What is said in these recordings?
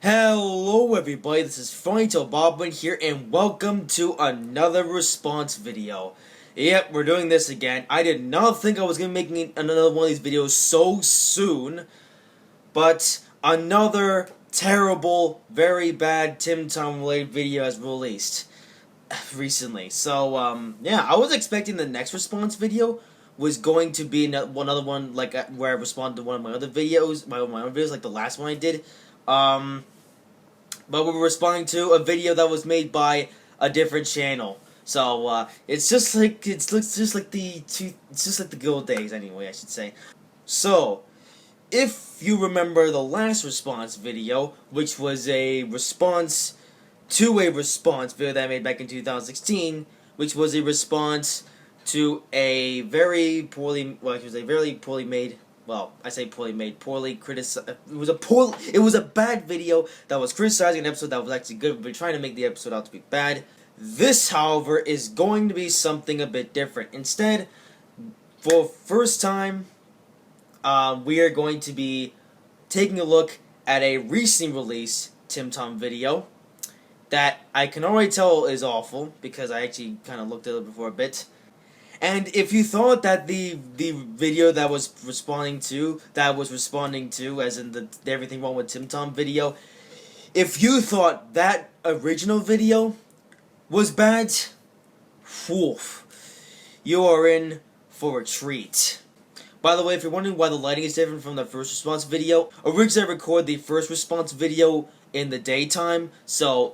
Hello everybody, this is Fronto Bobbin here, and welcome to another response video. Yep, we're doing this again. I did not think I was going to be making another one of these videos so soon, but another terrible, very bad Tim Tom related video has released recently. So, yeah, I was expecting the next response video was going to be another one, like, where I responded to one of my other videos, my own videos, like the last one I did. But we were responding to a video that was made by a different channel. So it's just like the good old days anyway, I should say. So if you remember the last response video, which was a response to a response video that I made back in 2016, which was a response to a very poorly, well, it was a very poorly made. Well, I say poorly made, poorly criticized. It was a bad video that was criticizing an episode that was actually good, but trying to make the episode out to be bad. This, however, is going to be something a bit different. Instead, for first time, we are going to be taking a look at a recently released Tim Tom video that I can already tell is awful because I actually kind of looked at it before a bit. And if you thought that the video that was responding to, as in the Everything Wrong with Tim Tom video, if you thought that original video was bad, woof, you are in for a treat. By the way, if you're wondering why the lighting is different from the first response video, originally I recorded the first response video in the daytime, so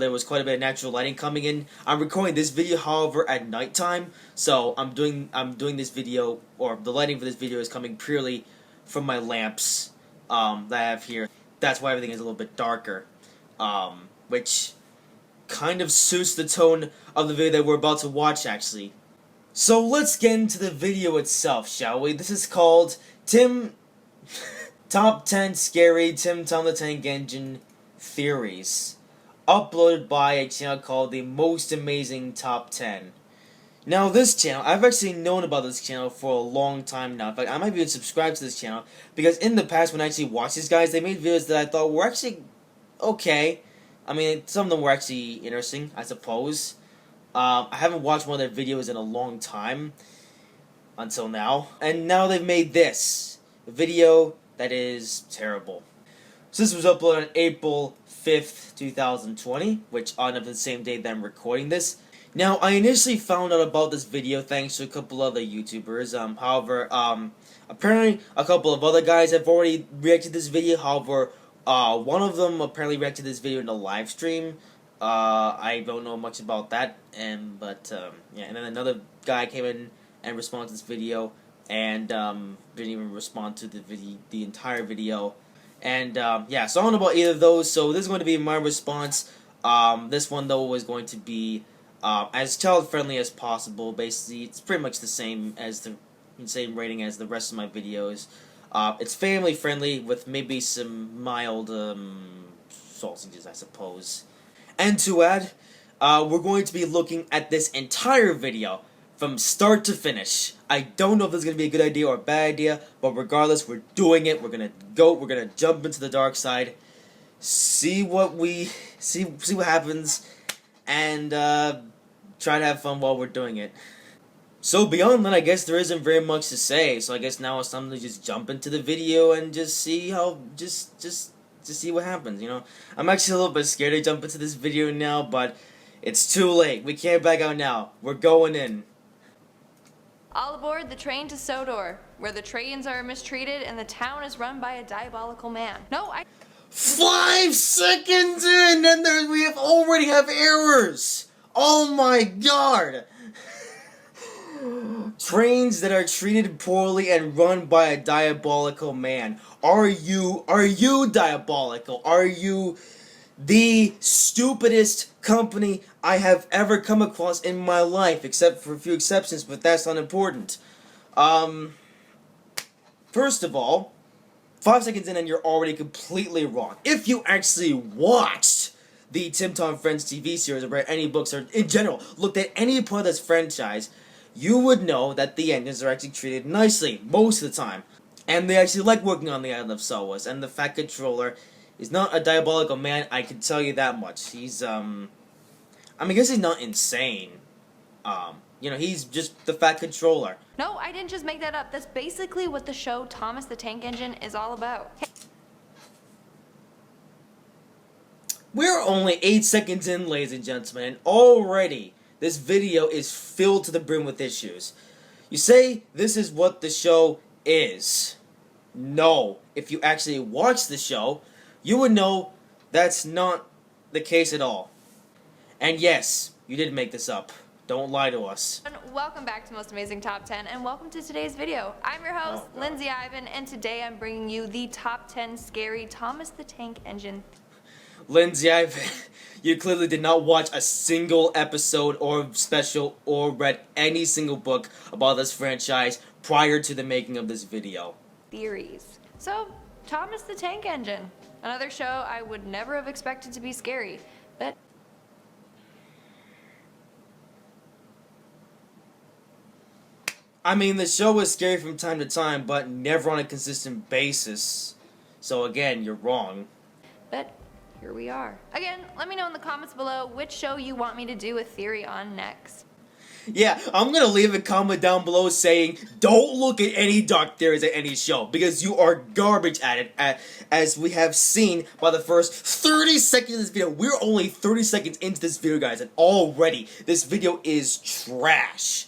there was quite a bit of natural lighting coming in. I'm recording this video, however, at nighttime, so I'm doing this video, or the lighting for this video is coming purely from my lamps that I have here. That's why everything is a little bit darker, which kind of suits the tone of the video that we're about to watch, actually. So let's get into the video itself, shall we? This is called Top 10 Scary Tim Tom the Tank Engine Theories, uploaded by a channel called The Most Amazing Top 10. Now this channel, I've actually known about this channel for a long time now. In fact, I might even subscribe to this channel, because in the past when I actually watched these guys, they made videos that I thought were actually okay. I mean, some of them were actually interesting, I suppose. I haven't watched one of their videos in a long time, until now. And now they've made this, a video that is terrible. So this was uploaded on April 5th, 2020, which on the same day that I'm recording this. Now, I initially found out about this video thanks to a couple other YouTubers. However, apparently a couple of other guys have already reacted to this video. However, one of them apparently reacted to this video in a live stream. I don't know much about that, but yeah, and then another guy came in and responded to this video, and didn't even respond to the entire video, and yeah, so I don't know about either of those. So this is going to be my response. This one though was going to be as child friendly as possible. Basically, it's pretty much the same rating as the rest of my videos. It's family friendly with maybe some mild sausages, I suppose. And to add, we're going to be looking at this entire video from start to finish. I don't know if this is going to be a good idea or a bad idea, but regardless, we're doing it. We're going to jump into the dark side, see what happens, and try to have fun while we're doing it. So beyond that, I guess there isn't very much to say. So I guess now it's time to just jump into the video and just see how, just see what happens, you know. I'm actually a little bit scared to jump into this video now, but it's too late. We can't back out now. We're going in. All aboard the train to Sodor, where the Trojans are mistreated and the town is run by a diabolical man. 5 seconds in, and we already have errors. Oh my god. Trains that are treated poorly and run by a diabolical man. Are you diabolical? Are you the stupidest company I have ever come across in my life, except for a few exceptions, but that's unimportant. First of all, 5 seconds in and you're already completely wrong. If you actually watched the Tim Tom Friends TV series, or read any books, or in general, looked at any part of this franchise, you would know that the engines are actually treated nicely most of the time. And they actually like working on the island of Solace, and the Fat Controller He's not a diabolical man, I can tell you that much. He's, I mean, I guess he's not insane. He's just the fat controller. No, I didn't just make that up. That's basically what the show Thomas the Tank Engine is all about. We're only 8 seconds in, ladies and gentlemen, and already this video is filled to the brim with issues. You say this is what the show is. No, if you actually watch the show, you would know that's not the case at all. And yes, you did make this up. Don't lie to us. And welcome back to Most Amazing Top 10, and welcome to today's video. I'm your host, Lindsay Ivan, and today I'm bringing you the top 10 scary Thomas the Tank Engine. Lindsay Ivan, you clearly did not watch a single episode or special or read any single book about this franchise prior to the making of this video. Theories. So, Thomas the Tank Engine. Another show I would never have expected to be scary, but I mean, the show was scary from time to time, but never on a consistent basis. So again, you're wrong. But here we are. Again, let me know in the comments below which show you want me to do a theory on next. Yeah, I'm gonna leave a comment down below saying, don't look at any dark theories at any show, because you are garbage at it, as we have seen by the first 30 seconds of this video. We're only 30 seconds into this video, guys, and already this video is trash.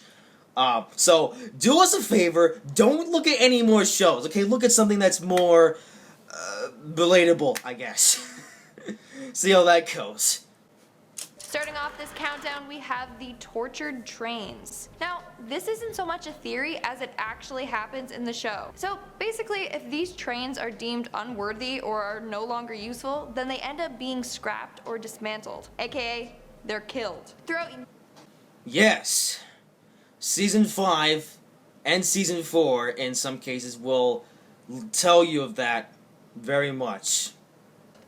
So, do us a favor, don't look at any more shows, okay? Look at something that's more, relatable, I guess. See how that goes. Starting off this countdown, we have the tortured trains. Now, this isn't so much a theory as it actually happens in the show. So, basically, if these trains are deemed unworthy or are no longer useful, then they end up being scrapped or dismantled, aka, they're killed. Yes. Season 5 and Season 4, in some cases, will tell you of that very much.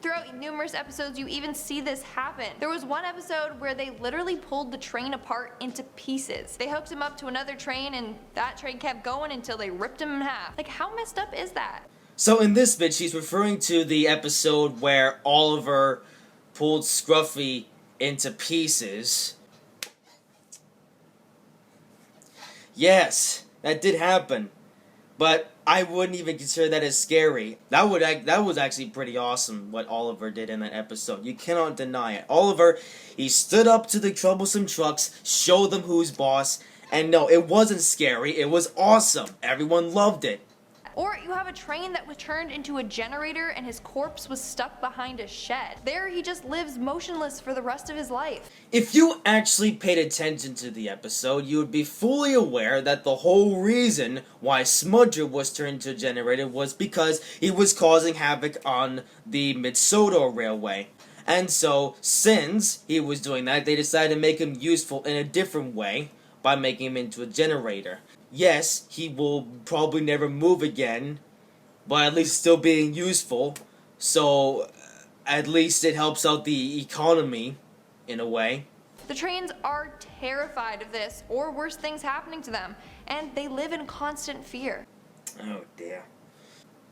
Throughout numerous episodes, you even see this happen. There was one episode where they literally pulled the train apart into pieces. They hooked him up to another train, and that train kept going until they ripped him in half. Like, how messed up is that? So in this bit, she's referring to the episode where Oliver pulled Scruffy into pieces. Yes, that did happen, but I wouldn't even consider that as scary. That was actually pretty awesome what Oliver did in that episode. You cannot deny it. Oliver, he stood up to the troublesome trucks, showed them who's boss, and no, it wasn't scary. It was awesome. Everyone loved it. Or you have a train that was turned into a generator and his corpse was stuck behind a shed. There he just lives motionless for the rest of his life. If you actually paid attention to the episode, you would be fully aware that the whole reason why Smudger was turned into a generator was because he was causing havoc on the Mid-Sodor Railway. And so, since he was doing that, they decided to make him useful in a different way by making him into a generator. Yes, he will probably never move again, but at least still being useful, so at least it helps out the economy, in a way. The trains are terrified of this, or worse things happening to them, and they live in constant fear. Oh dear.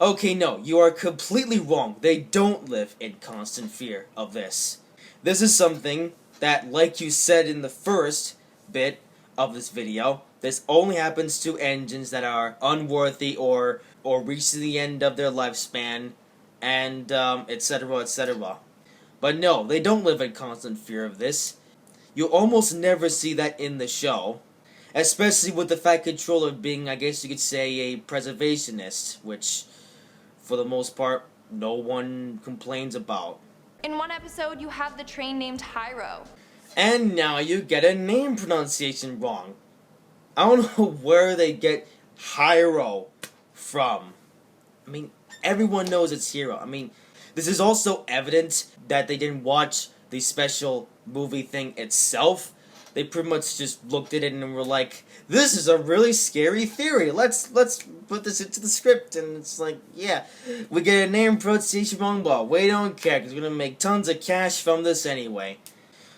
Okay, no, you are completely wrong. They don't live in constant fear of this. This is something that, like you said in the first bit of this video, this only happens to engines that are unworthy or reach the end of their lifespan, and etc, etc. But no, they don't live in constant fear of this. You almost never see that in the show, especially with the Fat Controller being, I guess you could say, a preservationist, which, for the most part, no one complains about. In one episode, you have the train named Hyro. And now you get a name pronunciation wrong. I don't know where they get Hyro from. I mean, everyone knows it's Hero. I mean, this is also evident that they didn't watch the special movie thing itself. They pretty much just looked at it and were like, this is a really scary theory. Let's put this into the script. And it's like, yeah, we get a name pronunciation wrong, but we don't care because we're going to make tons of cash from this anyway.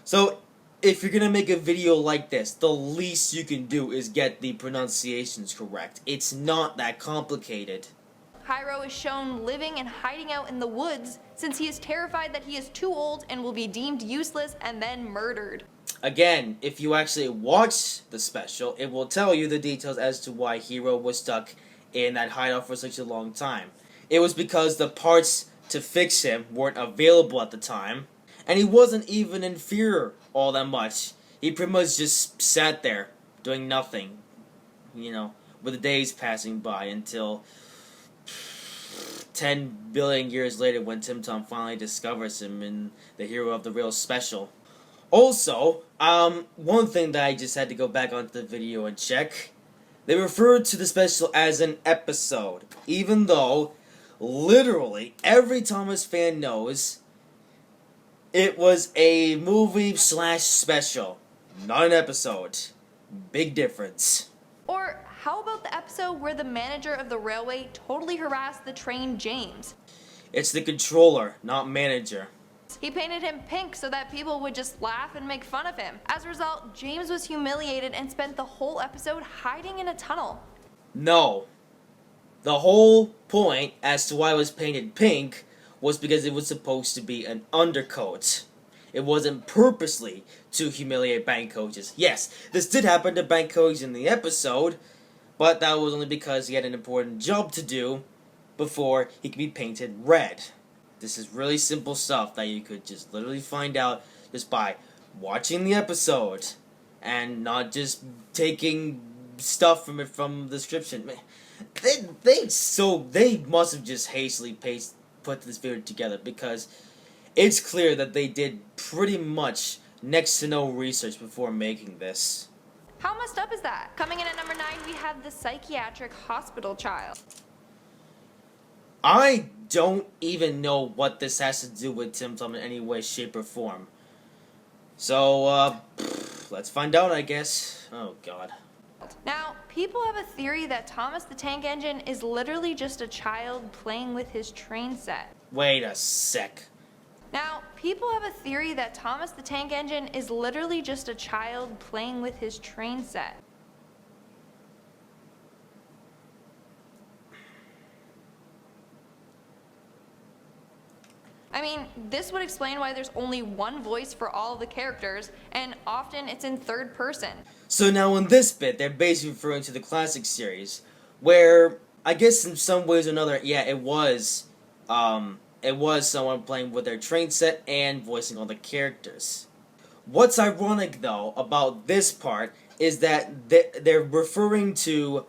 So, if you're gonna make a video like this, the least you can do is get the pronunciations correct. It's not that complicated. Hiro is shown living and hiding out in the woods since he is terrified that he is too old and will be deemed useless and then murdered. Again, if you actually watch the special, it will tell you the details as to why Hiro was stuck in that hideout for such a long time. It was because the parts to fix him weren't available at the time, and he wasn't even in fear all that much. He pretty much just sat there, doing nothing, with the days passing by until 10 billion years later when Tim Tom finally discovers him in the hero of the real special. Also, one thing that I just had to go back onto the video and check, they referred to the special as an episode, even though literally every Thomas fan knows it was a movie/special, not an episode. Big difference. Or how about the episode where the manager of the railway totally harassed the train James? It's the controller, not manager. He painted him pink so that people would just laugh and make fun of him. As a result, James was humiliated and spent the whole episode hiding in a tunnel. No. The whole point as to why it was painted pink was because it was supposed to be an undercoat. It wasn't purposely to humiliate bank coaches. Yes, this did happen to bank coaches in the episode, but that was only because he had an important job to do before he could be painted red. This is really simple stuff that you could just literally find out just by watching the episode and not just taking stuff from it from the description. They must have just hastily put this video together, because it's clear that they did pretty much next to no research before making this. How messed up is that? Coming in at number 9, we have the psychiatric hospital child. I don't even know what this has to do with Tim Tom in any way, shape, or form. So, let's find out, I guess. Oh, God. Now, people have a theory that Thomas the Tank Engine is literally just a child playing with his train set. Wait a sec. Now, people have a theory that Thomas the Tank Engine is literally just a child playing with his train set. I mean, this would explain why there's only one voice for all of the characters, and often it's in third person. So now in this bit, they're basically referring to the classic series, where, I guess in some ways or another, yeah, it was someone playing with their train set and voicing all the characters. What's ironic, though, about this part is that they're referring to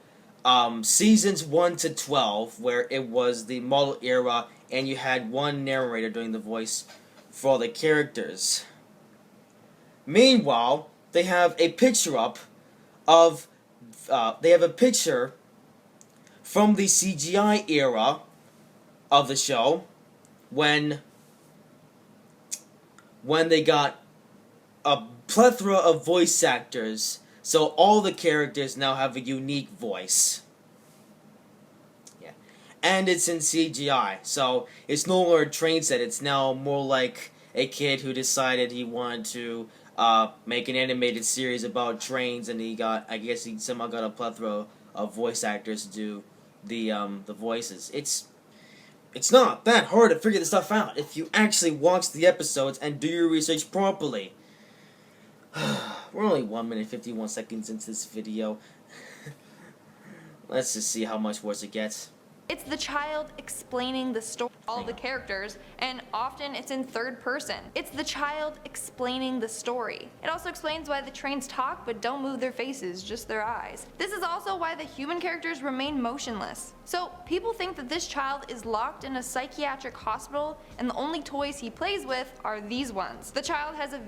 seasons 1 to 12, where it was the model era, and you had one narrator doing the voice for all the characters. Meanwhile, they have a picture up of, they have a picture from the CGI era of the show, when they got a plethora of voice actors, so all the characters now have a unique voice. Yeah. And it's in CGI, so it's no longer a train set, it's now more like a kid who decided he wanted to make an animated series about trains, and he somehow got a plethora of voice actors to do the voices. It's not that hard to figure this stuff out if you actually watch the episodes and do your research properly. We're only 1 minute 51 seconds into this video. Let's just see how much worse it gets. It's the child explaining the story to all the characters, and often it's in third person. It's the child explaining the story. It also explains why the trains talk but don't move their faces, just their eyes. This is also why the human characters remain motionless. So people think that this child is locked in a psychiatric hospital, and the only toys he plays with are these ones. The child has a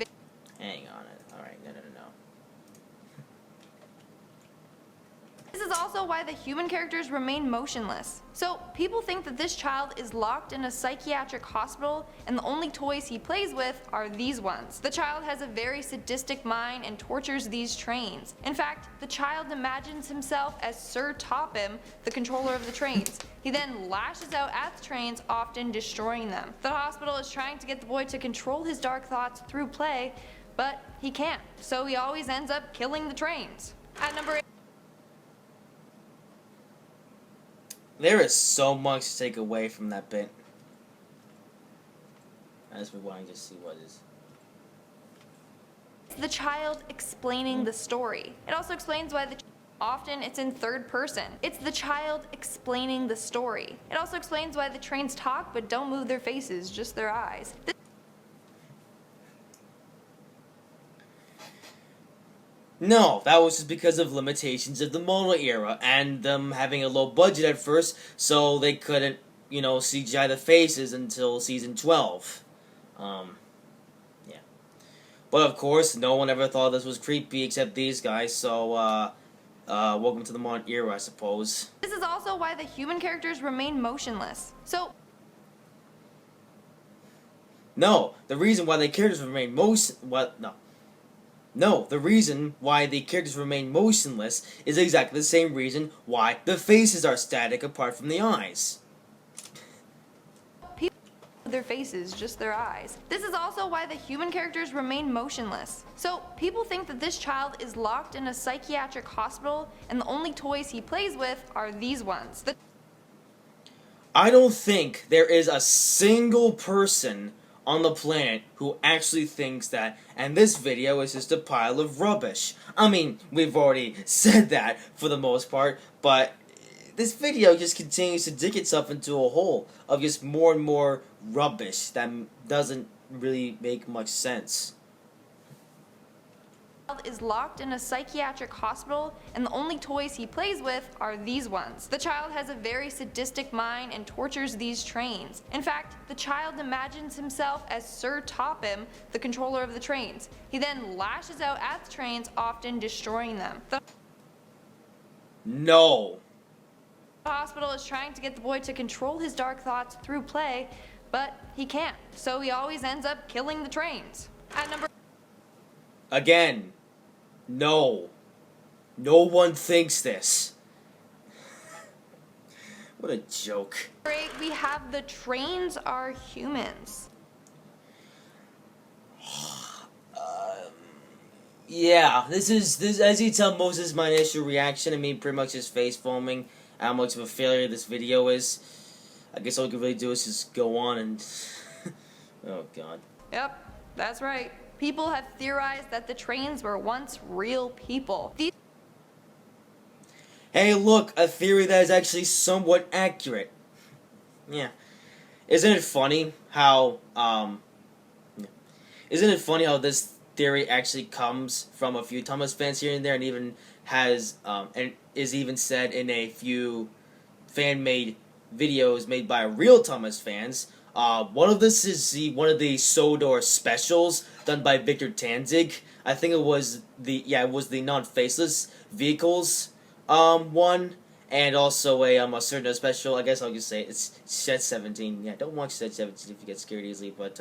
Hang on. Alright, no. This is also why the human characters remain motionless. So people think that this child is locked in a psychiatric hospital, and the only toys he plays with are these ones. The child has a very sadistic mind and tortures these trains. In fact, the child imagines himself as Sir Topham, the controller of the trains. He then lashes out at the trains, often destroying them. The hospital is trying to get the boy to control his dark thoughts through play, but he can't, so he always ends up killing the trains. At number 8. There is so much to take away from that bit. As we're wanting to see what is. The child explaining the story. It also explains why often it's in third person. It's the child explaining the story. It also explains why the trains talk but don't move their faces, just their eyes. No, that was just because of limitations of the model era and them having a low budget at first, so they couldn't, CGI the faces until season 12. Yeah. But of course, no one ever thought this was creepy except these guys, so, welcome to the modern era, I suppose. This is also why the human characters remain motionless. So, no, the reason why the characters remain the reason why the characters remain motionless is exactly the same reason why the faces are static apart from the eyes. Their faces, just their eyes. This is also why the human characters remain motionless. So people think that this child is locked in a psychiatric hospital and the only toys he plays with are these ones. I don't think there is a single person on the planet who actually thinks that, and this video is just a pile of rubbish. I mean, we've already said that for the most part, but this video just continues to dig itself into a hole of just more and more rubbish that doesn't really make much sense. Is locked in a psychiatric hospital and the only toys he plays with are these ones. The child has a very sadistic mind and tortures these trains. In fact, the child imagines himself as Sir Topham, the controller of the trains. He then lashes out at the trains, often destroying them. No. The hospital is trying to get the boy to control his dark thoughts through play, but he can't, so he always ends up killing the trains. At number Again, no. No one thinks this. What a joke. 8, we have the trains are humans. Yeah, this as you tell, most is my initial reaction. I mean, pretty much just face foaming. How much of a failure this video is. I guess all we can really do is just go on and oh god. Yep, that's right. People have theorized that the trains were once real people. Hey, look, a theory that is actually somewhat accurate. Yeah. Isn't it funny how this theory actually comes from a few Thomas fans here and there, and even has and is even said in a few fan-made videos made by real Thomas fans. One of this is one of the Sodor specials done by Victor Tanzig. I think it was the non-faceless vehicles one, and also a certain special. I guess I'll just say it's Shed 17. Yeah, don't watch Shed 17 if you get scared easily. But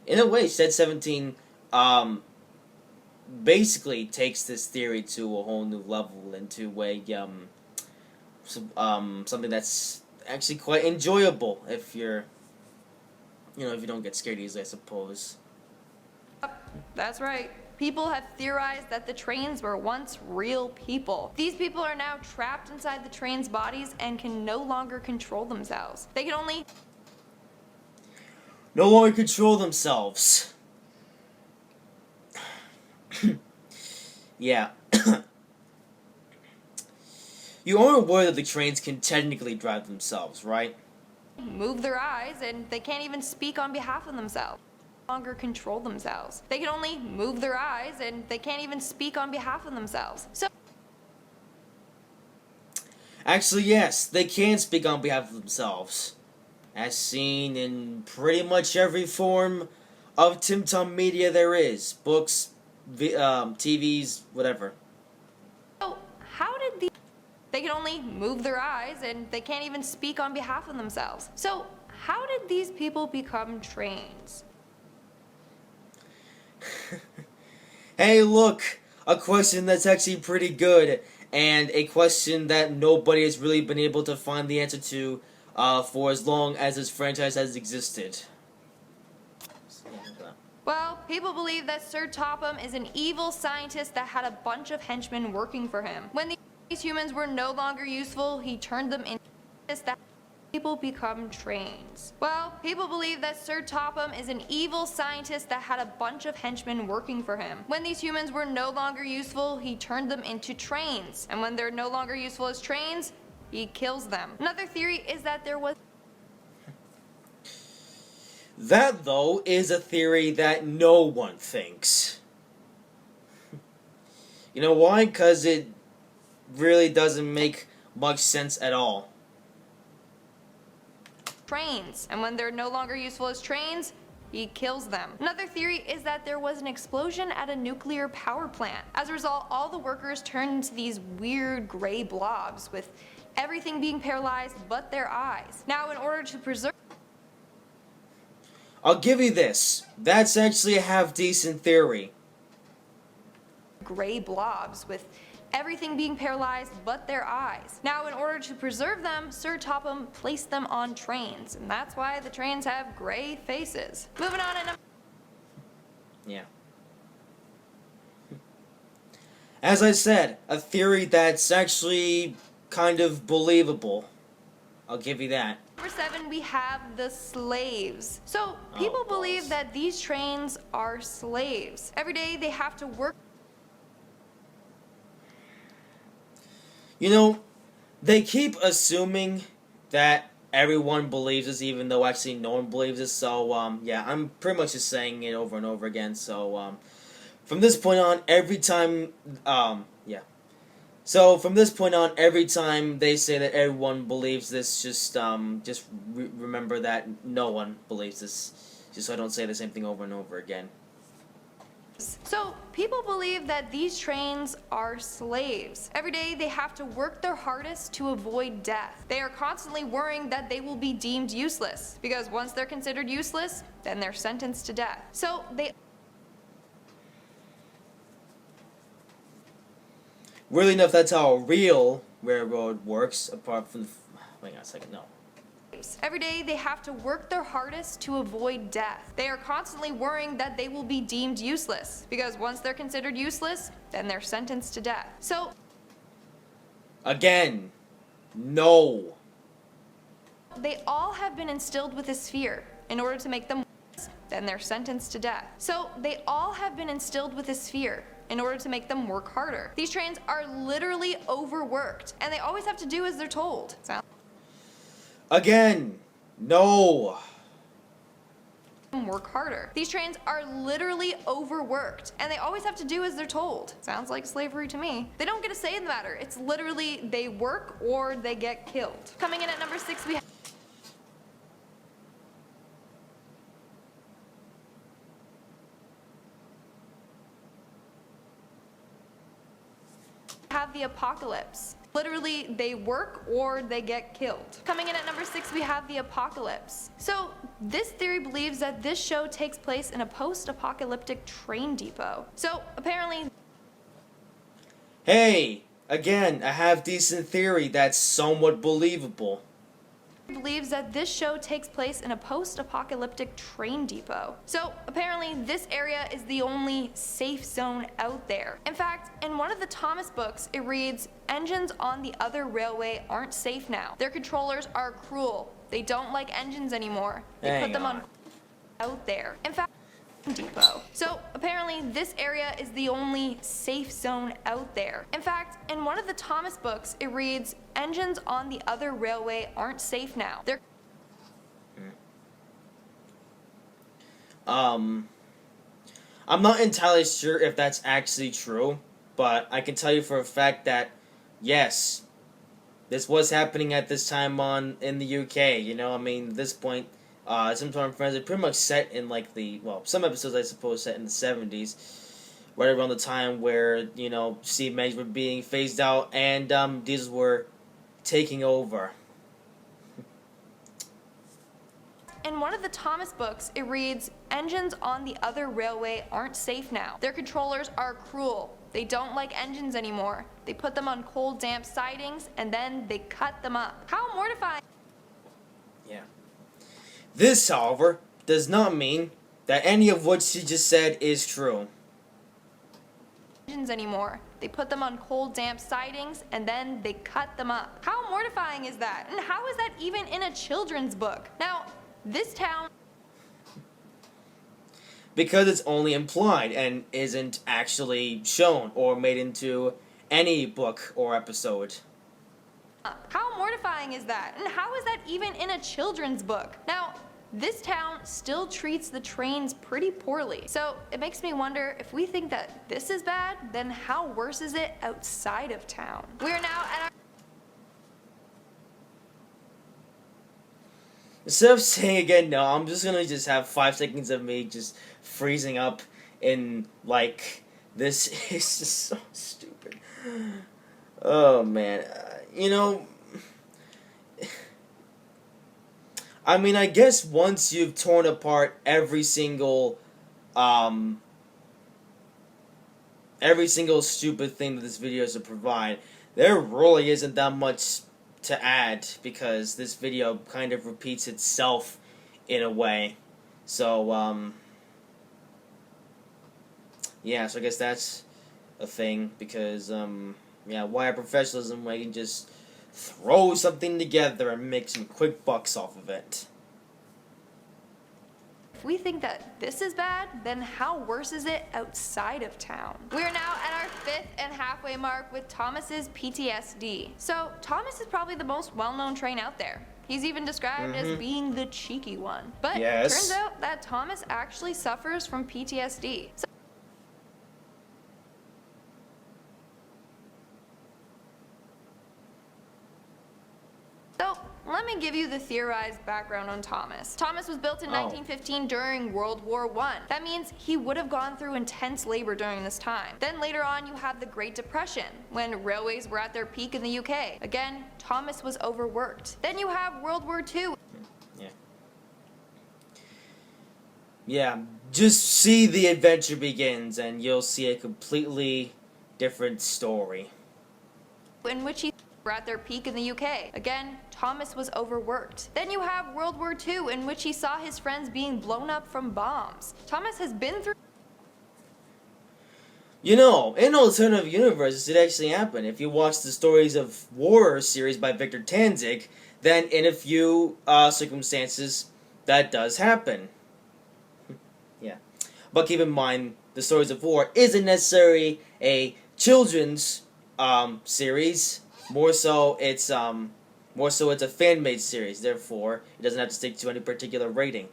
in a way, Shed 17 basically takes this theory to a whole new level, into something that's actually quite enjoyable if you're, if you don't get scared easily, I suppose. That's right. People have theorized that the trains were once real people. These people are now trapped inside the train's bodies and can no longer control themselves. They can no longer control themselves. Yeah. You are aware that the trains can technically drive themselves, right? move their eyes and they can't even speak on behalf of themselves. Longer control themselves. They can only move their eyes and they can't even speak on behalf of themselves. So actually, yes, they can speak on behalf of themselves, as seen in pretty much every form of Tim Tom media there is. Books, TVs, whatever. So how did these... They can only move their eyes and they can't even speak on behalf of themselves. So how did these people become trains? Hey, look, a question that's actually pretty good, and a question that nobody has really been able to find the answer to for as long as this franchise has existed. Well, people believe that Sir Topham is an evil scientist that had a bunch of henchmen working for him. When these humans were no longer useful, he turned them into... that people become trains. Well, people believe that Sir Topham is an evil scientist that had a bunch of henchmen working for him. When these humans were no longer useful, he turned them into trains. And when they're no longer useful as trains, he kills them. Another theory is that there was... That, though, is a theory that no one thinks. You know why? Because it really doesn't make much sense at all. Trains. And when they're no longer useful as trains, he kills them. Another theory is that there was an explosion at a nuclear power plant. As a result, all the workers turned into these weird gray blobs with everything being paralyzed but their eyes. Now, in order to preserve... I'll give you this. That's actually a half-decent theory. Gray blobs with everything being paralyzed but their eyes. Now, in order to preserve them, Sir Topham placed them on trains, and that's why the trains have gray faces. Moving on to Yeah. As I said, a theory that's actually kind of believable. I'll give you that. number 7, we have the slaves. So, people believe that these trains are slaves. Every day they have to work. You know, they keep assuming that everyone believes this, even though actually no one believes this. So, yeah, I'm pretty much just saying it over and over again. So, from this point on, every time, yeah. So, from this point on, every time they say that everyone believes this, just remember that no one believes this. Just so I don't say the same thing over and over again. So, people believe that these trains are slaves. Every day they have to work their hardest to avoid death. They are constantly worrying that they will be deemed useless, because once they're considered useless, then they're sentenced to death. So, they... Really enough, that's how a real railroad works, apart from the... Wait a second, no. Every day they have to work their hardest to avoid death. They are constantly worrying that they will be deemed useless, because once they're considered useless, then they're sentenced to death. So, again, no. They all have been instilled with this fear in order to make them then they're sentenced to death. So, they all have been instilled with this fear in order to make them work harder. These trains are literally overworked, and they always have to do as they're told. Again, no. Work harder. These trains are literally overworked, and they always have to do as they're told. Sounds like slavery to me. They don't get a say in the matter. It's literally they work or they get killed. Coming in at number 6, we have the apocalypse. Literally, they work or they get killed. Coming in at number 6, we have the apocalypse. So, this theory believes that this show takes place in a post-apocalyptic train depot. So, apparently... Hey, again, a half-decent theory that's somewhat believable. believes that this show takes place in a post-apocalyptic train depot. So apparently this area is the only safe zone out there. In fact, in one of the Thomas books, it reads, "Engines on the other railway aren't safe now. Their controllers are cruel. They don't like engines anymore. They put them on out there." In fact, depot. So apparently this area is the only safe zone out there. In fact, in one of the Thomas books, it reads, "Engines on the other railway aren't safe now. They're..." I'm not entirely sure if that's actually true, but I can tell you for a fact that, yes, this was happening at this time in the UK, you know, I mean, at this point, Sometime Friends are pretty much set in, like, some episodes, I suppose, set in the 70s, right around the time where, you know, steam engines were being phased out, and, diesels were taking over. In one of the Thomas books, it reads, "Engines on the other railway aren't safe now. Their controllers are cruel. They don't like engines anymore. They put them on cold, damp sidings, and then they cut them up." How mortifying. Yeah. This, however, does not mean that any of what she just said is true. anymore. They put them on cold, damp sidings, and then they cut them up. How mortifying is that? And how is that even in a children's book? Now, this town... Because it's only implied and isn't actually shown or made into any book or episode. How mortifying is that? And how is that even in a children's book? Now, this town still treats the trains pretty poorly. So it makes me wonder, if we think that this is bad, then how worse is it outside of town? We are now at our... Instead of saying again no, I'm just gonna have 5 seconds of me just freezing up in, like, this is just so stupid. Oh man, you know, I mean, I guess once you've torn apart every single stupid thing that this video has to provide, there really isn't that much to add, because this video kind of repeats itself in a way. So, yeah, so I guess that's a thing, because, yeah, why professionalism when you can just throw something together and make some quick bucks off of it. If we think that this is bad, then how worse is it outside of town? We are now at our 5th and halfway mark with Thomas's PTSD. So Thomas is probably the most well-known train out there. He's even described as being the cheeky one. But it turns out that Thomas actually suffers from PTSD. So let me give you the theorized background on Thomas. Thomas was built in 1915 during World War I. That means he would have gone through intense labor during this time. Then later on you have the Great Depression, when railways were at their peak in the UK. Again, Thomas was overworked. Then you have World War II. Yeah, just see The Adventure Begins and you'll see a completely different story. In which he were at their peak in the UK. Again, Thomas was overworked. Then you have World War II, in which he saw his friends being blown up from bombs. Thomas has been through... You know, in alternative universes, it actually happened. If you watch the Stories of War series by Victor Tanzig, then in a few circumstances, that does happen. Yeah. But keep in mind, the Stories of War isn't necessarily a children's series. More so, it's a fan-made series. Therefore, it doesn't have to stick to any particular rating.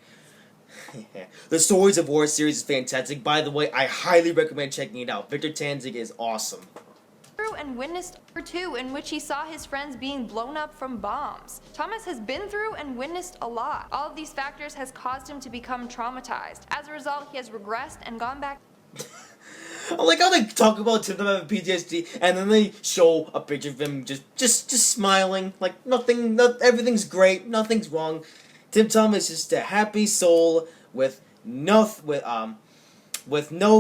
The Stories of War series is fantastic. By the way, I highly recommend checking it out. Victor Tanzig is awesome. And witnessed World War II, in which he saw his friends being blown up from bombs. Thomas has been through and witnessed a lot. All of these factors has caused him to become traumatized. As a result, he has regressed and gone back... I like how they talk about Tim Thomas having PTSD, and then they show a picture of him just smiling, like everything's great, nothing's wrong. Tim Thomas is just a happy soul with no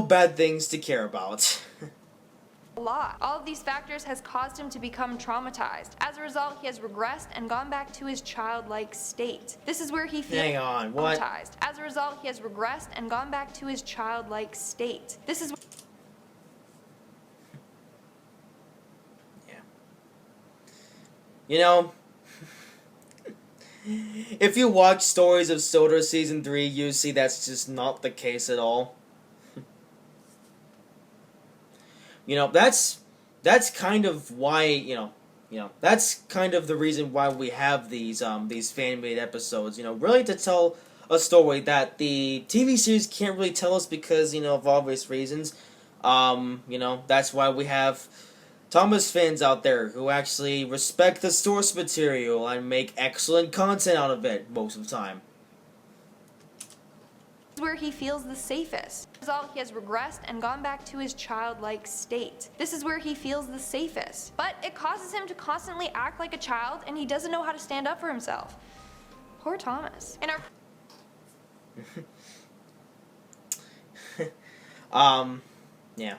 bad things to care about. A lot. All of these factors has caused him to become traumatized. As a result, he has regressed and gone back to his childlike state. This is where he feels traumatized. As a result, he has regressed and gone back to his childlike state. This is... You know, if you watch Stories of Sodor Season 3, you see that's just not the case at all. You know, that's kind of why, that's kind of the reason why we have these fan-made episodes, really to tell a story that the TV series can't really tell us because, of obvious reasons. That's why we have Thomas fans out there who actually respect the source material and make excellent content out of it most of the time. Where he feels the safest. As a result, he has regressed and gone back to his childlike state. This is where he feels the safest. But it causes him to constantly act like a child, and he doesn't know how to stand up for himself. Poor Thomas. In our... Yeah.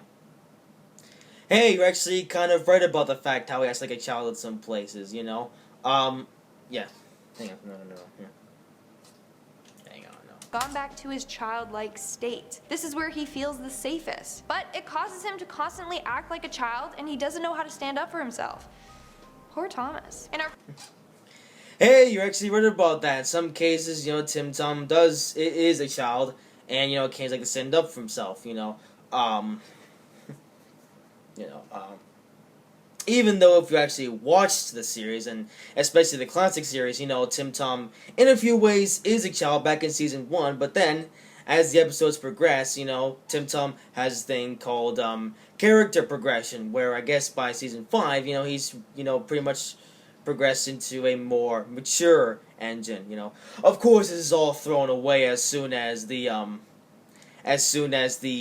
Hey, you're actually kind of right about the fact how he acts like a child in some places, Yeah. Hang on, no. Yeah. Hang on, no. gone back to his childlike state. This is where he feels the safest. But it causes him to constantly act like a child, and he doesn't know how to stand up for himself. Poor Thomas. In our Hey, you're actually right about that. In some cases, Tim Tom is a child, and, can't like to stand up for himself, even though if you actually watched the series, and especially the classic series, Tim Tom, in a few ways, is a child back in Season 1, but then, as the episodes progress, Tim Tom has this thing called, character progression, where I guess by Season 5, he's, pretty much progressed into a more mature engine, Of course, this is all thrown away as soon as the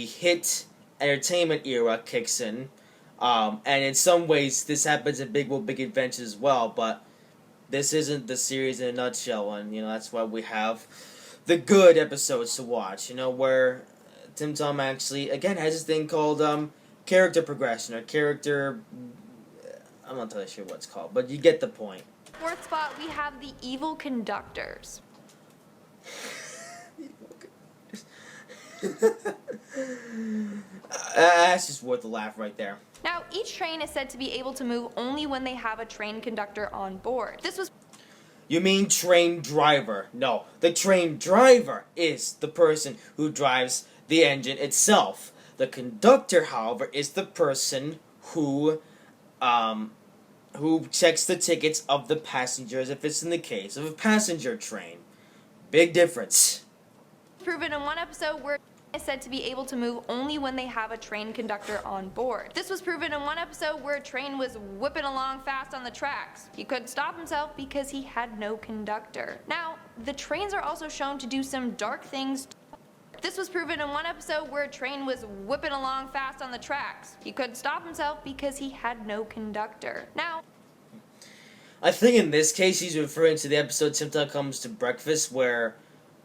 hit entertainment era kicks in. And in some ways, this happens in Big World Big Adventure as well, but this isn't the series in a nutshell, and, that's why we have the good episodes to watch, where Tim Tom actually, again, has this thing called, character progression, or character... I'm not entirely sure what it's called, but you get the point. fourth spot, we have the evil conductors. That's just worth a laugh right there. Now, each train is said to be able to move only when they have a train conductor on board. This was... You mean train driver? No, the train driver is the person who drives the engine itself. The conductor, however, is the person who checks the tickets of the passengers if it's in the case of a passenger train. Big difference. Proven in one episode where is said to be able to move only when they have a train conductor on board. This was proven in one episode where a train was whipping along fast on the tracks. He couldn't stop himself because he had no conductor. Now, the trains are also shown to do some dark things. This was proven in one episode where a train was whipping along fast on the tracks. He couldn't stop himself because he had no conductor. Now, I think in this case he's referring to the episode Tim Tom Comes to Breakfast where,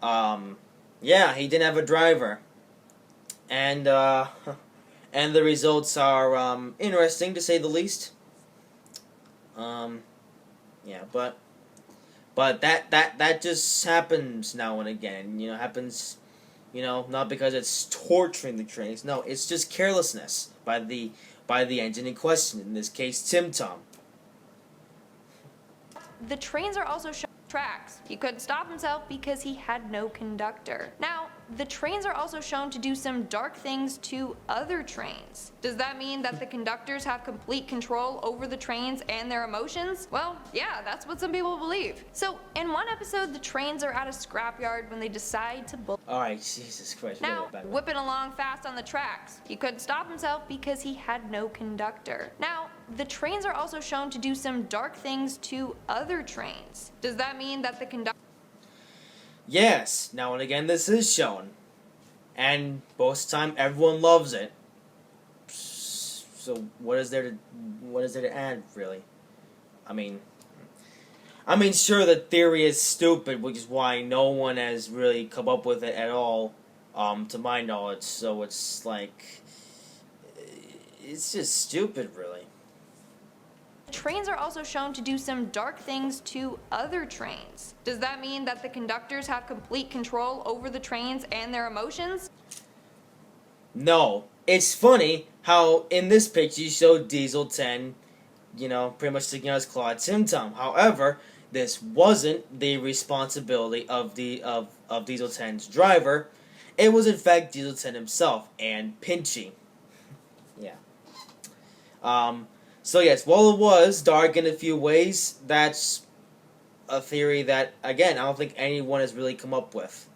yeah, he didn't have a driver. And the results are, interesting to say the least. Yeah, but that just happens now and again, happens... not because it's torturing the trains. No, it's just carelessness by the engine in question. In this case, Tim Tom. the trains are also shown tracks. He couldn't stop himself because he had no conductor. Now, the trains are also shown to do some dark things to other trains. Does that mean that the conductors have complete control over the trains and their emotions? Well, yeah, that's what some people believe. So, in one episode, the trains are at a scrapyard when they decide to Alright, Jesus Christ. Now, whipping along fast on the tracks. He couldn't stop himself because he had no conductor. Now, the trains are also shown to do some dark things to other trains. Does that mean that the conductor... Yes, now and again this is shown. And most of the time everyone loves it. So what is there to add, really? I mean sure, the theory is stupid, which is why no one has really come up with it at all, to my knowledge. So it's like, it's just stupid, really. Trains are also shown to do some dark things to other trains. Does that mean that the conductors have complete control over the trains and their emotions? No. It's funny how in this picture you show Diesel 10, pretty much sticking out his claw at Tim Tom. However, this wasn't the responsibility of Diesel 10's driver. It was in fact Diesel 10 himself and Pinchy. Yeah. So yes, while it was dark in a few ways, that's a theory that, again, I don't think anyone has really come up with.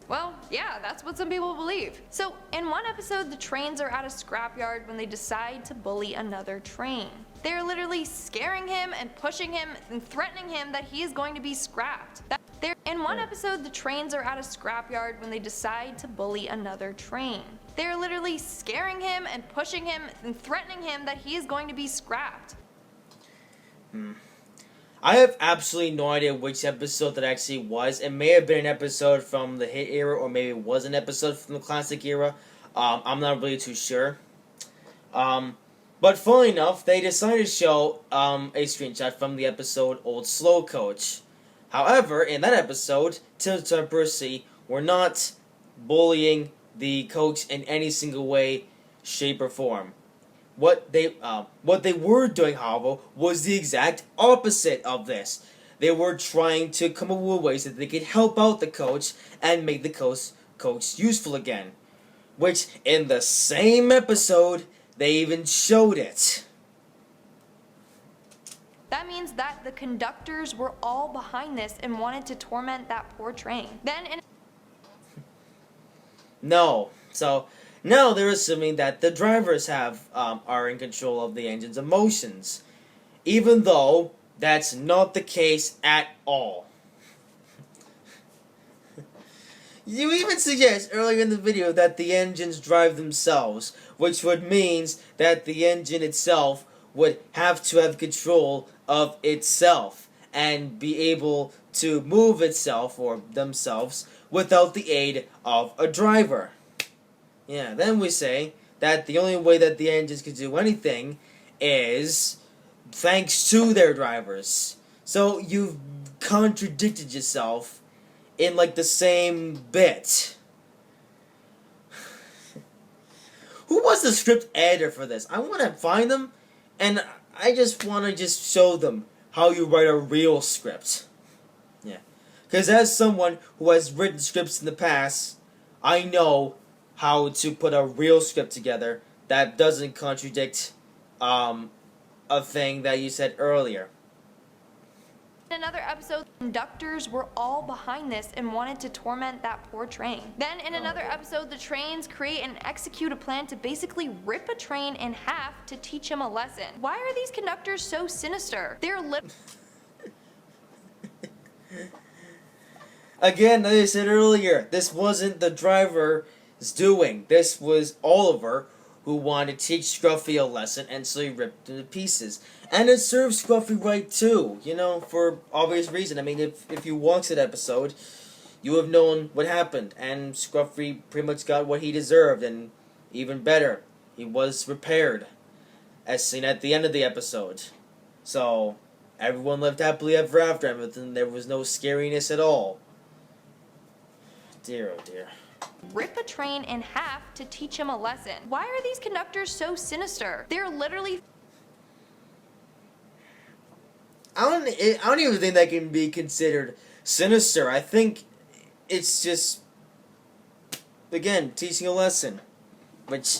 Well, yeah, that's what some people believe. So, in one episode, the trains are at a scrapyard when they decide to bully another train. They're literally scaring him and pushing him and threatening him that he is going to be scrapped. In one episode, the trains are at a scrapyard when they decide to bully another train. They're literally scaring him and pushing him and threatening him that he is going to be scrapped. I have absolutely no idea which episode that actually was. It may have been an episode from the hit era, or maybe it was an episode from the classic era. I'm not really too sure. But funnily enough, they decided to show a screenshot from the episode Old Slow Coach. However, in that episode, Tim and Percy were not bullying the coach in any single way, shape, or form. What they were doing, however, was the exact opposite of this. They were trying to come up with ways that they could help out the coach and make the coach useful again. Which, in the same episode, they even showed it. That means that the conductors were all behind this and wanted to torment that poor train. Then in No. So, now they're assuming that the drivers are in control of the engine's emotions. Even though that's not the case at all. You even suggest earlier in the video that the engines drive themselves, which would means that the engine itself would have to have control of itself and be able to move itself or themselves without the aid of a driver. Yeah, then we say that the only way that the engines can do anything is thanks to their drivers. So you've contradicted yourself in like the same bit. Who was the script editor for this? I want to find them, and I just want to just show them how you write a real script. Yeah. Because as someone who has written scripts in the past, I know how to put a real script together that doesn't contradict a thing that you said earlier. In another episode, conductors were all behind this and wanted to torment that poor train. Then in another episode, the trains create and execute a plan to basically rip a train in half to teach him a lesson. Why are these conductors so sinister? They're Again, as I said earlier, this wasn't the driver's doing. This was Oliver who wanted to teach Scruffy a lesson, and so he ripped him to pieces. And it serves Scruffy right too, you know, for obvious reason. I mean, if you watched that episode, you have known what happened, and Scruffy pretty much got what he deserved, and even better, he was repaired, as seen at the end of the episode. So, everyone lived happily ever after, and there was no scariness at all. Dear, oh dear. Rip a train in half to teach him a lesson. Why are these conductors so sinister? They're literally... I don't even think that can be considered sinister. I think it's just, again, teaching a lesson, which,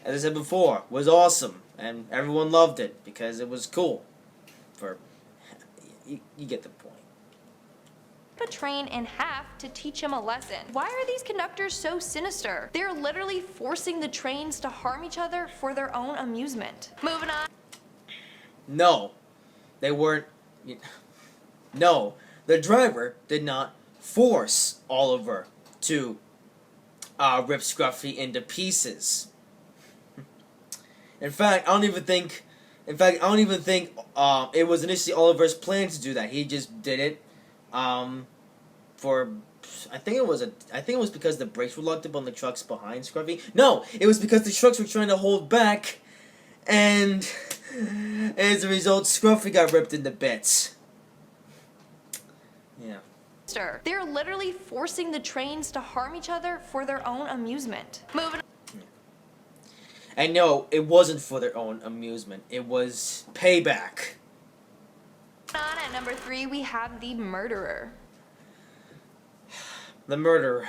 as I said before, was awesome, and everyone loved it because it was cool. You get the point. A train in half to teach him a lesson. Why are these conductors so sinister? They're literally forcing the trains to harm each other for their own amusement. Moving on. No, they weren't. No, the driver did not force Oliver to rip Scruffy into pieces. In fact, I don't even think it was initially Oliver's plan to do that. He just did it. I think it was because the brakes were locked up on the trucks behind Scruffy. No, it was because the trucks were trying to hold back, and as a result, Scruffy got ripped into bits. Yeah. They're literally forcing the trains to harm each other for their own amusement. Moving on. And no, it wasn't for their own amusement. It was payback. On at number 3, we have the murderer. The murderer.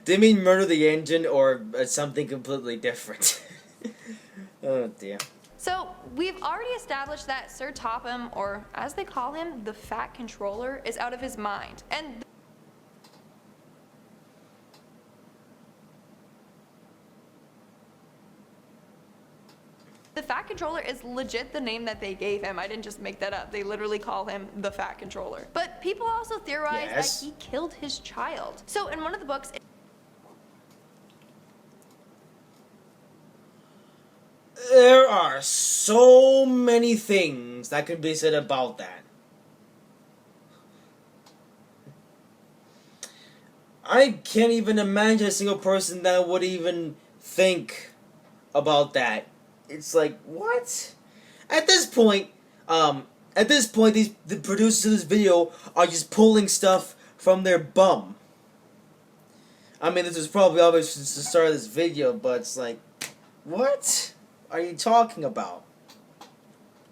Do you mean murder the engine or something completely different? Oh dear. So, we've already established that Sir Topham, or as they call him, the Fat Controller, is out of his mind. And the Fat Controller is legit the name that they gave him. I didn't just make that up. They literally call him the Fat Controller. But people also theorize that he killed his child. So in one of the books... There are so many things that could be said about that. I can't even imagine a single person that would even think about that. It's like, what? At this point, at this point, the producers of this video are just pulling stuff from their bum. I mean, this was probably obvious since the start of this video, but it's like, what are you talking about?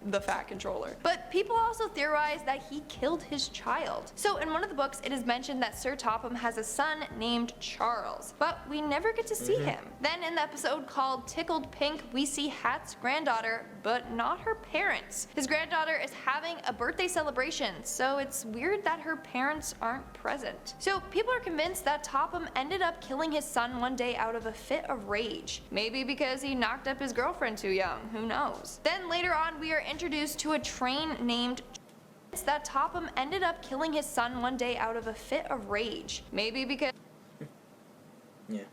The Fat Controller. But people also theorize that he killed his child. So in one of the books, it is mentioned that Sir Topham has a son named Charles, but we never get to see him. Then in the episode called Tickled Pink, we see Hat's granddaughter, but not her parents. His granddaughter is having a birthday celebration, so it's weird that her parents aren't present. So people are convinced that Topham ended up killing his son one day out of a fit of rage. Maybe because he knocked up his girlfriend too young, who knows. Then later on, we are introduced to a train named that Topham ended up killing his son one day out of a fit of rage. Maybe because Yeah.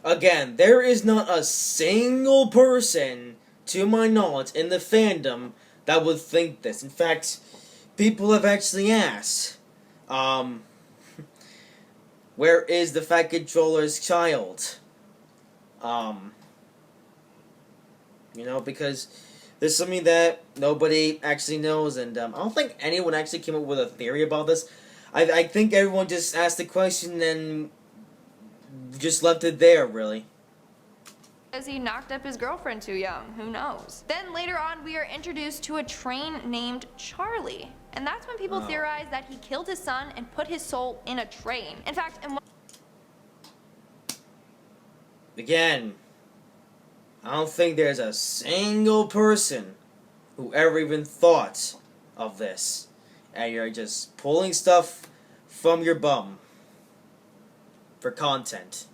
Again, there is not a single person, to my knowledge, in the fandom that would think this. In fact, people have actually asked, where is the Fat Controller's child? You know, because there's something that nobody actually knows, and I don't think anyone actually came up with a theory about this. I think everyone just asked the question and just left it there, really. because he knocked up his girlfriend too young, who knows. Then later on, we are introduced to a train named Charlie. And that's when people theorize that he killed his son and put his soul in a train. In fact, Again, I don't think there's a single person who ever even thought of this. And you're just pulling stuff from your bum for content.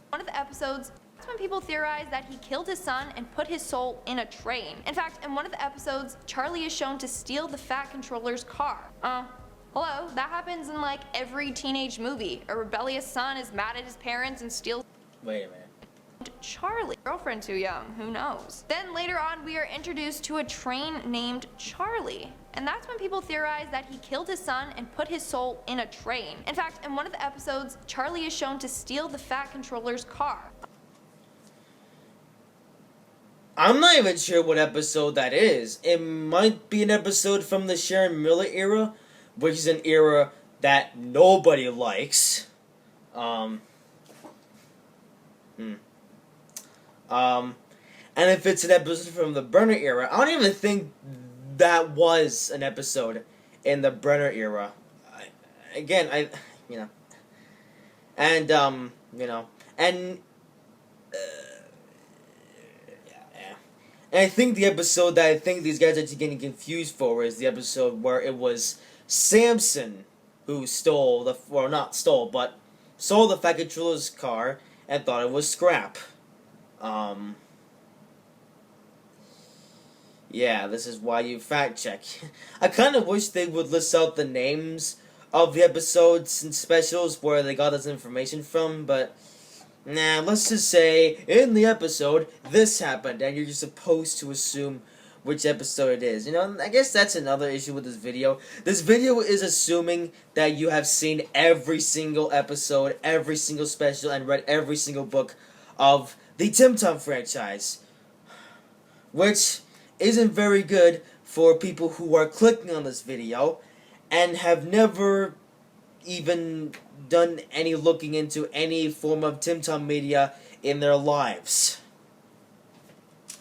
one of the episodes, that's when people theorize that he killed his son and put his soul in a train. In fact, in one of the episodes, Charlie is shown to steal the Fat Controller's car. Hello, that happens in like every teenage movie. A rebellious son is mad at his parents and steals Wait a minute. Charlie. Girlfriend too young, who knows. Then later on, we are introduced to a train named Charlie. And that's when people theorize that he killed his son and put his soul in a train. In fact, in one of the episodes, Charlie is shown to steal the Fat Controller's car. I'm not even sure what episode that is. It might be an episode from the Sharon Miller era, which is an era that nobody likes. And if it's an episode from the Brenner era, I don't even think that was an episode in the Brenner era. And I think the episode that I think these guys are getting confused for is the episode where it was Samson who sold the Fat Controller's car and thought it was scrap. Yeah, this is why you fact check. I kind of wish they would list out the names of the episodes and specials where they got this information from, but nah, let's just say in the episode this happened, and you're just supposed to assume which episode it is. You know, I guess that's another issue with this video. This video is assuming that you have seen every single episode, every single special, and read every single book of the Tim Tom franchise, which isn't very good for people who are clicking on this video and have never even done any looking into any form of Tim Tom media in their lives.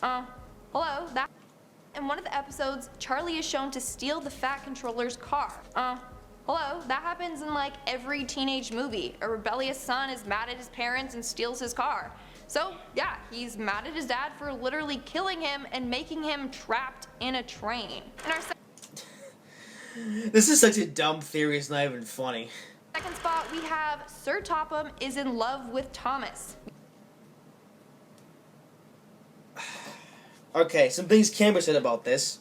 Hello, that in one of the episodes, Charlie is shown to steal the Fat Controller's car. Hello, that happens in like every teenage movie. A rebellious son is mad at his parents and steals his car. So, yeah, he's mad at his dad for literally killing him and making him trapped in a train. In our This is such a dumb theory, it's not even funny. second spot, we have Sir Topham is in love with Thomas. Okay, some things can be said about this.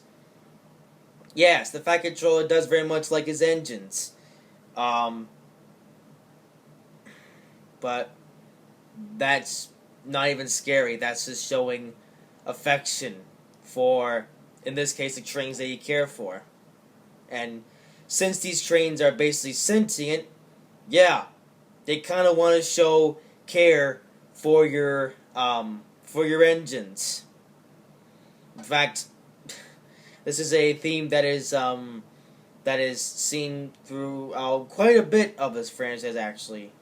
Yes, the Fat Controller does very much like his engines. But that's not even scary. That's just showing affection for, in this case, the trains that you care for. And since these trains are basically sentient, yeah, they kind of want to show care for your engines. In fact, This is a theme that is seen throughout quite a bit of this franchise, actually,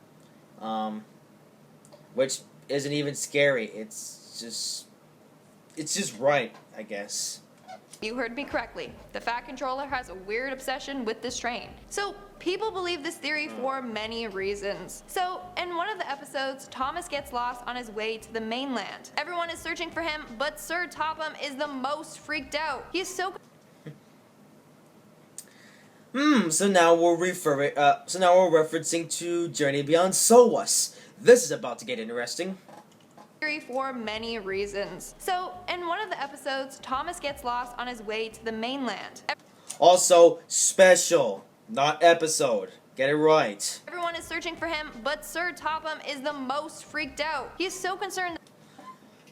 which isn't even scary. It's just right, I guess. You heard me correctly. The Fat Controller has a weird obsession with this train. So, people believe this theory for many reasons. So, in one of the episodes, Thomas gets lost on his way to the mainland. Everyone is searching for him, but Sir Topham is the most freaked out. He is so So now we're referencing to Journey Beyond Sowas. This is about to get interesting. for many reasons. So, in one of the episodes, Thomas gets lost on his way to the mainland. Also, special, not episode. Get it right. Everyone is searching for him, but Sir Topham is the most freaked out. He is so concerned.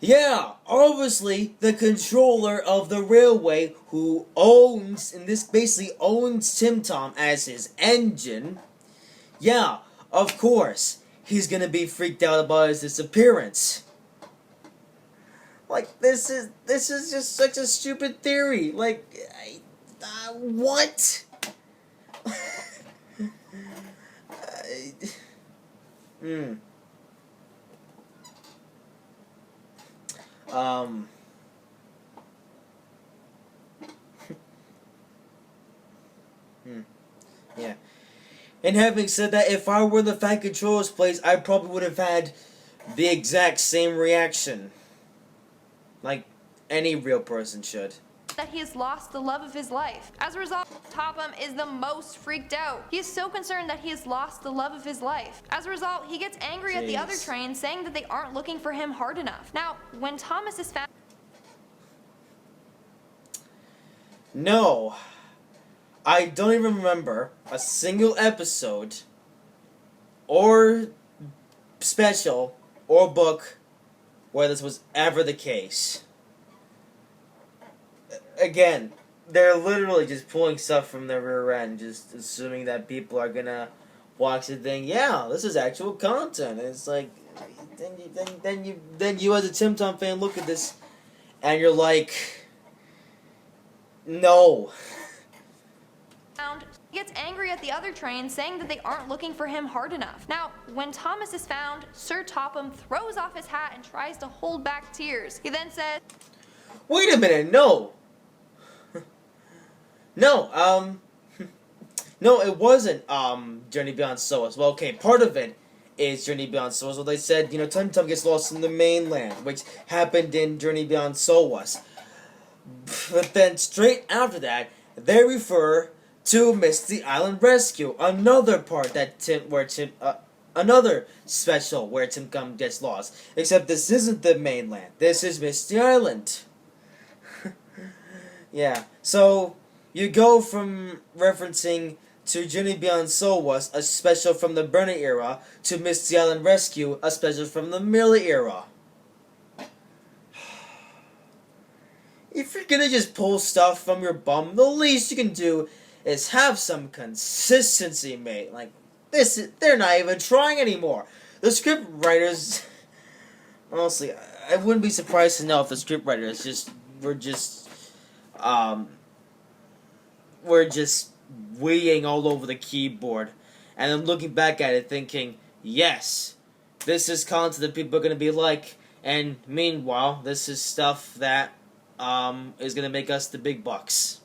Yeah, obviously, the controller of the railway who owns, and this basically owns Tim Tom as his engine. Yeah, of course, he's gonna be freaked out about his disappearance. Like, this is just such a stupid theory. Like, what? Yeah. And having said that, if I were in the Fat Controller's place, I probably would have had the exact same reaction. Like any real person should. That he has lost the love of his life. As a result, Topham is the most freaked out. He is so concerned that he has lost the love of his life. As a result, he gets angry at the other train, saying that they aren't looking for him hard enough. Now, when Thomas is found... No. I don't even remember a single episode or special or book where this was ever the case. Again, they're literally just pulling stuff from their rear end, just assuming that people are gonna watch and think, yeah, this is actual content. And it's like, then you as a Tim Tom fan look at this, and you're like, no. He gets angry at the other train, saying that they aren't looking for him hard enough. Now, when Thomas is found, Sir Topham throws off his hat and tries to hold back tears. He then says, "Wait a minute, no. No, no, it wasn't, Journey Beyond Sowas. Well, okay, part of it is Journey Beyond Sowas. Well, they said, Tum Tum gets lost in the mainland, which happened in Journey Beyond Sowas. But then, straight after that, they refer to Misty Island Rescue, another part another special where Tim Tom gets lost. Except this isn't the mainland. This is Misty Island. Yeah, so you go from referencing to Journey Beyond Sowas, a special from the Burner era, to Misty Island Rescue, a special from the Miller era. If you're gonna just pull stuff from your bum, the least you can do is have some consistency, mate. Like, they're not even trying anymore. The script writers, honestly, I wouldn't be surprised to know if the script writers were just weighing all over the keyboard, and then looking back at it thinking, yes, this is content that people are going to be like, and meanwhile, this is stuff that is going to make us the big bucks.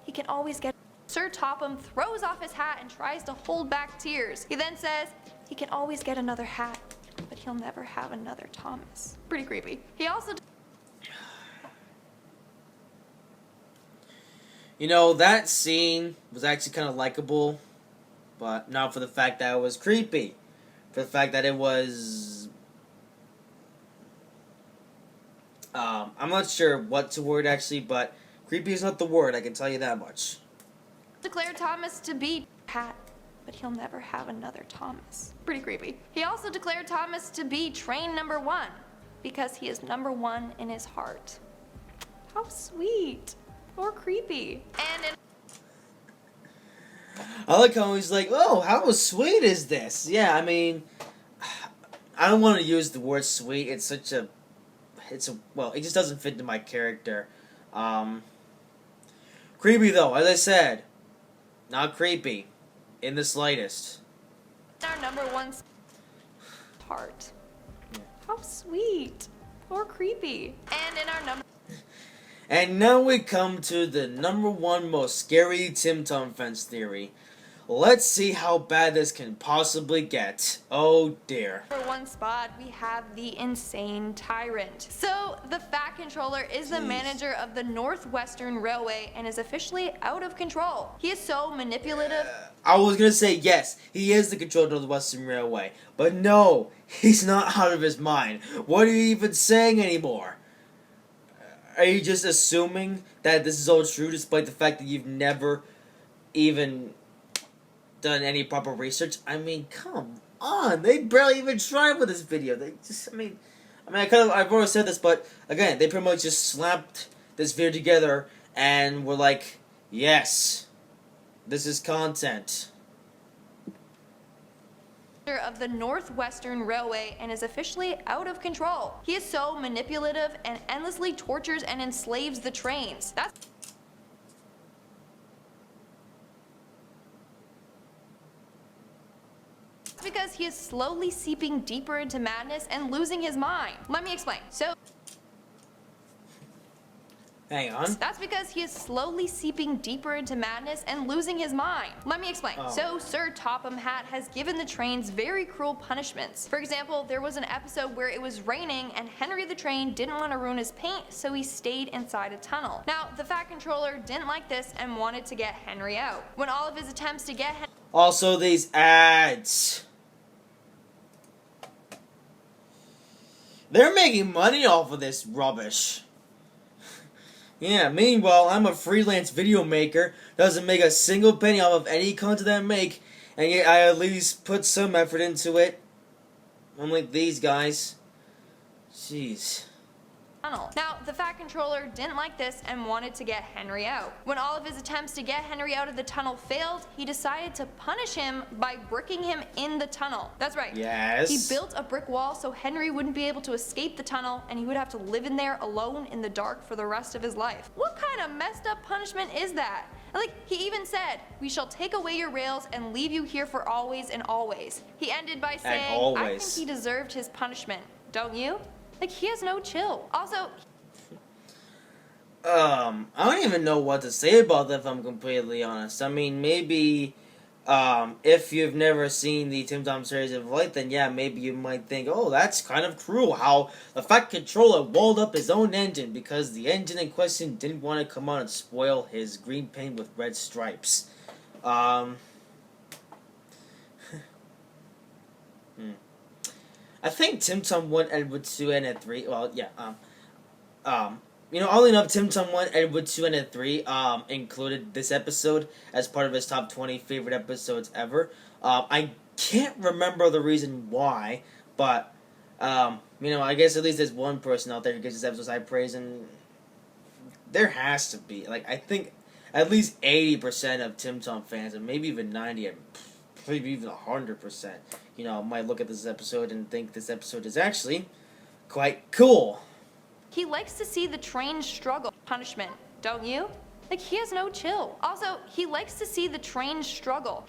he can always get... Sir Topham throws off his hat and tries to hold back tears. He then says, he can always get another hat, but he'll never have another Thomas. Pretty creepy. He also... That scene was actually kind of likable, but not for the fact that it was creepy. For the fact that it was... I'm not sure what to word actually, but creepy is not the word, I can tell you that much. declared Thomas to be Pat, but he'll never have another Thomas. Pretty creepy. He also declared Thomas to be train number 1, because he is number 1 in his heart. How sweet. Or creepy. And in I like how he's like, oh, how sweet is this? Yeah, I mean, I don't want to use the word sweet. Well, it just doesn't fit into my character. Creepy though, as I said. Not creepy. In the slightest. Our number one part. How sweet. Or creepy. And in our number... And now we come to the number one most scary Tim Tam fence theory. Let's see how bad this can possibly get. Oh dear. For one spot, we have the insane tyrant. So, the Fat Controller is the manager of the Northwestern Railway and is officially out of control. He is so manipulative. I was gonna say yes, he is the controller of the Western Railway. But no, he's not out of his mind. What are you even saying anymore? Are you just assuming that this is all true despite the fact that you've never even done any proper research? I mean, come on. They barely even tried with this video. They just, I've already said this, but again, they pretty much just slapped this video together and were like, yes, this is content. Of the Northwestern Railway and is officially out of control. He is so manipulative and endlessly tortures and enslaves the trains. That's because he is slowly seeping deeper into madness and losing his mind. Let me explain. Hang on. That's because he is slowly seeping deeper into madness and losing his mind. Let me explain. Oh. So, Sir Topham Hatt has given the trains very cruel punishments. For example, there was an episode where it was raining and Henry the Train didn't want to ruin his paint, so he stayed inside a tunnel. Now, the Fat Controller didn't like this and wanted to get Henry out. When all of his attempts to get Henry... Also, these ads. They're making money off of this rubbish. Yeah, meanwhile, I'm a freelance video maker, doesn't make a single penny off of any content that I make, and yet I at least put some effort into it. Unlike these guys. Jeez. Now, the Fat Controller didn't like this and wanted to get Henry out. When all of his attempts to get Henry out of the tunnel failed, he decided to punish him by bricking him in the tunnel. That's right. Yes. He built a brick wall so Henry wouldn't be able to escape the tunnel and he would have to live in there alone in the dark for the rest of his life. What kind of messed up punishment is that? Like, he even said, "We shall take away your rails and leave you here for always and always." He ended by saying, "I think he deserved his punishment. Don't you?" Like, he has no chill. Also, I don't even know what to say about that if I'm completely honest. I mean, maybe, if you've never seen the Tim Tam series of light, then yeah, maybe you might think, oh, that's kind of cruel how the Fat Controller walled up his own engine because the engine in question didn't want to come out and spoil his green paint with red stripes. I think Tim Tam 1, Edward 2, and at 3, well, yeah, you know, oddly enough, Tim Tam 1, Edward 2, and at 3, included this episode as part of his top 20 favorite episodes ever. I can't remember the reason why, but, you know, I guess at least there's one person out there who gives this episode high praise, and there has to be. Like, I think at least 80% of Tim Tam fans, and maybe even 90%, and maybe even 100%, you know, might look at this episode and think this episode is actually quite cool. he likes to see the train struggle. Punishment, don't you? Like, he has no chill. Also, he likes to see the train struggle.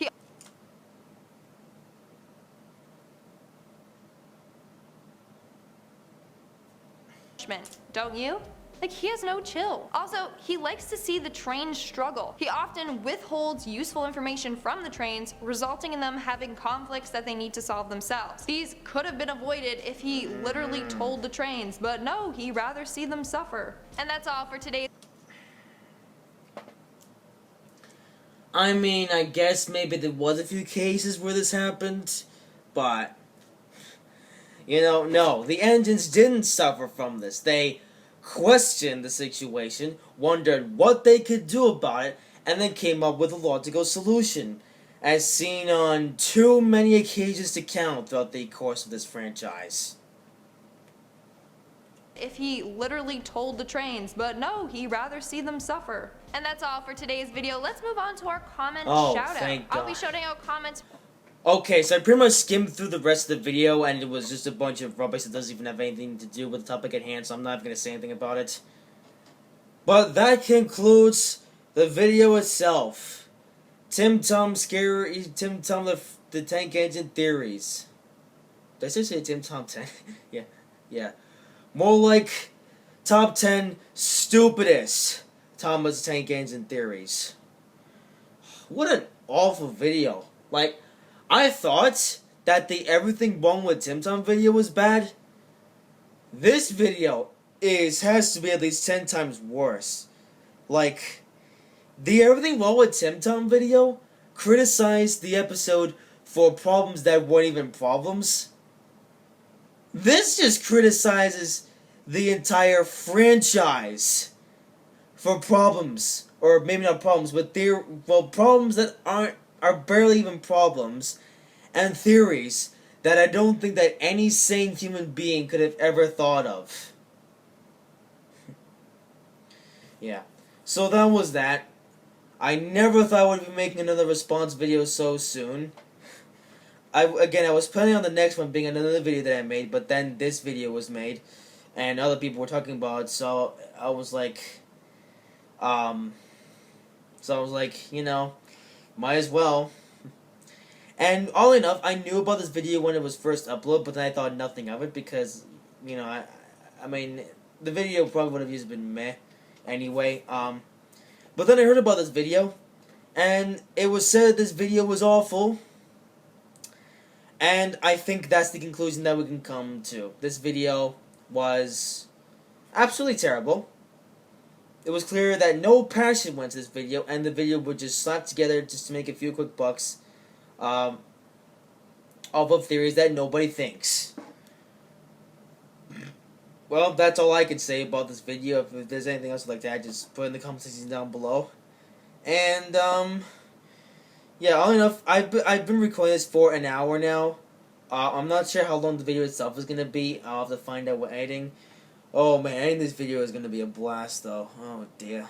Punishment, don't you? Like, he has no chill. Also, he likes to see the trains struggle. He often withholds useful information from the trains, resulting in them having conflicts that they need to solve themselves. These could have been avoided if he literally told the trains, but no, he'd rather see them suffer. And that's all for today. I mean, I guess maybe there was a few cases where this happened, but, you know, no, the engines didn't suffer from this. They questioned the situation, wondered what they could do about it, and then came up with a logical solution, as seen on too many occasions to count throughout the course of this franchise. If he literally told the trains, but no, he'd rather see them suffer. And that's all for today's video. Let's move on to our comment shout-out. Thank God. I'll be shouting out comments. Okay, so I pretty much skimmed through the rest of the video, and it was just a bunch of rubbish that doesn't even have anything to do with the topic at hand, so I'm not going to say anything about it. But that concludes The video itself. Tim Tom the Tank Engine theories. Did I say Tim Tom 10? yeah. More like top 10 stupidest Thomas the Tank Engine theories. What an awful video. Like, I thought that the Everything Wrong with Tim Tom video was bad. This video has to be at least 10 times worse. Like, the Everything Wrong with Tim Tom video criticized the episode for problems that weren't even problems. This just criticizes the entire franchise for problems, or maybe not problems, but problems that are barely even problems, and theories that I don't think that any sane human being could have ever thought of. Yeah. So that was that. I never thought I would be making another response video so soon. I was planning on the next one being another video that I made, but then this video was made, and other people were talking about it, so I was like, you know, might as well. And all enough, I knew about this video when it was first uploaded, but then I thought nothing of it because, you know, I mean, the video probably would have just been meh anyway. But then I heard about this video, and it was said this video was awful. And I think that's the conclusion that we can come to. This video was absolutely terrible. It was clear that no passion went to this video, and the video was just slapped together just to make a few quick bucks off of theories that nobody thinks. Well, that's all I can say about this video. If there's anything else you'd like to add, just put it in the comment section down below. And, yeah, all enough. I've been recording this for an hour now. I'm not sure how long the video itself is going to be. I'll have to find out with editing. Oh, man, editing this video is going to be a blast, though. Oh, dear.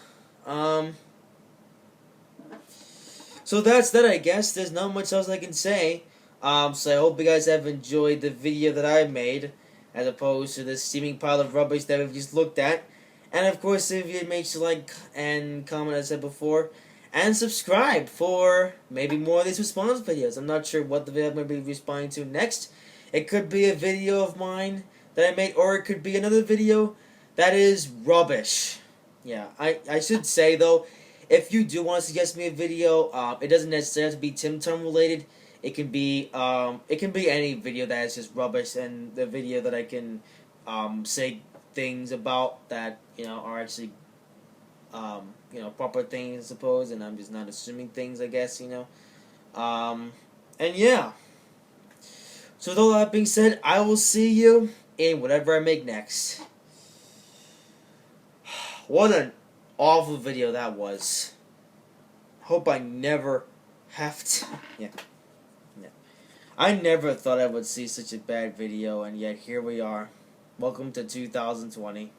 So that's that, I guess. There's not much else I can say. So I hope you guys have enjoyed the video that I made, as opposed to this steaming pile of rubbish that we've just looked at. And of course, if you make sure to like and comment, as I said before, and subscribe for maybe more of these response videos. I'm not sure what the video I'm going to be responding to next. It could be a video of mine that I made, or it could be another video that is rubbish. Yeah, I should say though, if you do want to suggest me a video, it doesn't necessarily have to be Tim Tom related. It can be any video that is just rubbish, and the video that I can say things about that, you know, are actually you know, proper things, I suppose, and I'm just not assuming things, I guess, you know. And yeah. So with all that being said, I will see you in whatever I make next. What an awful video that was. Hope I never have to. Yeah. I never thought I would see such a bad video, and yet here we are. Welcome to 2020.